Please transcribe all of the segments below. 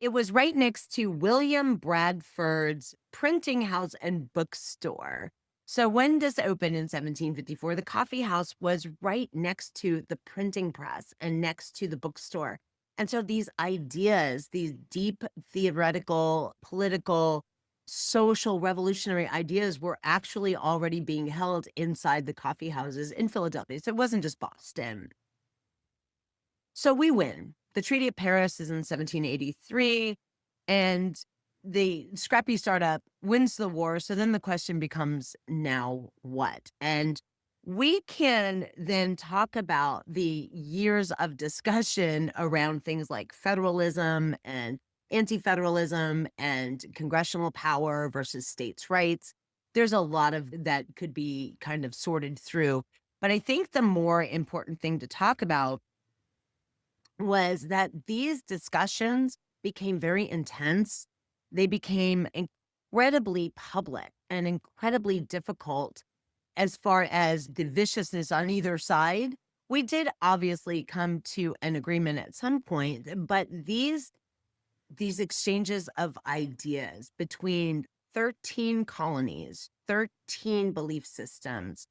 It was right next to William Bradford's printing house and bookstore. So when this opened in 1754, the coffee house was right next to the printing press and next to the bookstore. And so these ideas, these deep theoretical, political, social, revolutionary ideas were actually already being held inside the coffee houses in Philadelphia. So it wasn't just Boston. So we win. The Treaty of Paris is in 1783, and the scrappy startup wins the war. So then the question becomes, now what? And we can then talk about the years of discussion around things like federalism and anti federalism and congressional power versus states' rights. There's a lot of that could be kind of sorted through. But I think the more important thing to talk about was that these discussions became very intense. They became incredibly public and incredibly difficult as far as the viciousness on either side. We did obviously come to an agreement at some point, but these exchanges of ideas between 13 colonies, 13 belief systems,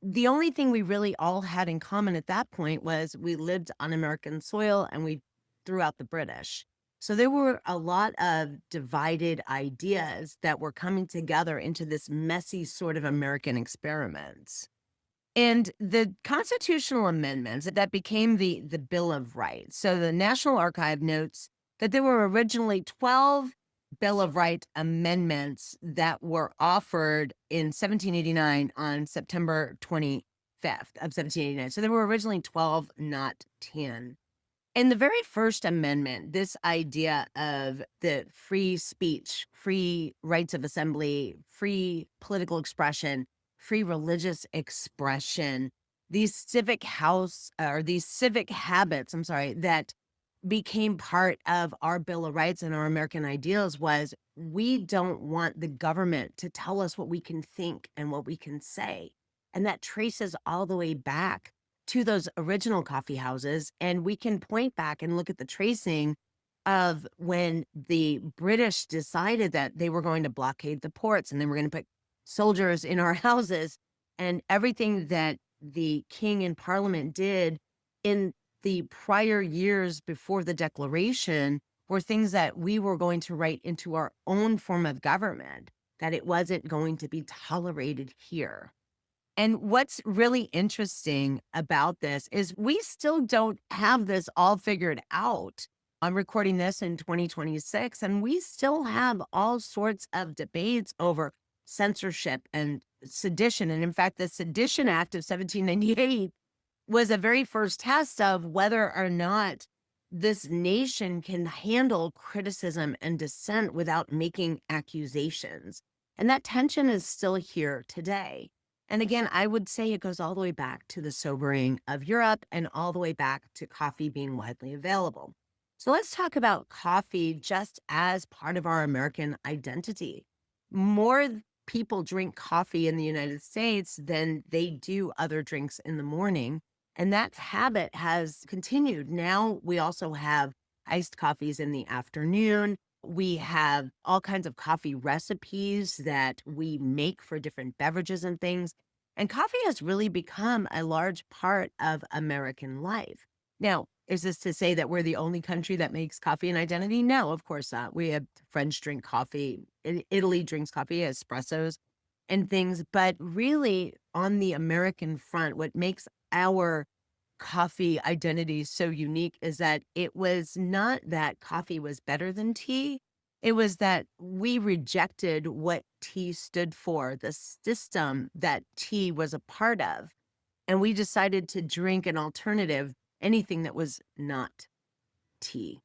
the only thing we really all had in common at that point was we lived on American soil and we threw out the British. So there were a lot of divided ideas that were coming together into this messy sort of American experiment. And the constitutional amendments that became the Bill of Rights. So the National Archive notes that there were originally 12 Bill of Rights amendments that were offered in 1789 on September 25th of 1789. So there were originally 12, not 10. In the very first amendment, this idea of the free speech, free rights of assembly, free political expression, free religious expression, these civic house or these civic habits, I'm sorry, that became part of our Bill of Rights and our American ideals was we don't want the government to tell us what we can think and what we can say. And that traces all the way back to those original coffee houses. And we can point back and look at the tracing of when the British decided that they were going to blockade the ports and they were going to put soldiers in our houses, and everything that the king and parliament did in the prior years before the declaration were things that we were going to write into our own form of government, that it wasn't going to be tolerated here. And what's really interesting about this is we still don't have this all figured out. I'm recording this in 2026, and we still have all sorts of debates over censorship and sedition. And in fact, the Sedition Act of 1798 was a very first test of whether or not this nation can handle criticism and dissent without making accusations. And that tension is still here today. And again, I would say it goes all the way back to the sobering of Europe and all the way back to coffee being widely available. So let's talk about coffee just as part of our American identity. More people drink coffee in the United States than they do other drinks in the morning. And that habit has continued. Now we also have iced coffees in the afternoon. We have all kinds of coffee recipes that we make for different beverages and things. And coffee has really become a large part of American life. Now, is this to say that we're the only country that makes coffee an identity? No, of course not. We have French drink coffee, Italy drinks coffee, espressos and things. But really, on the American front, what makes our coffee identity so unique is that it was not that coffee was better than tea. It was that we rejected what tea stood for, the system that tea was a part of. And we decided to drink an alternative, anything that was not tea.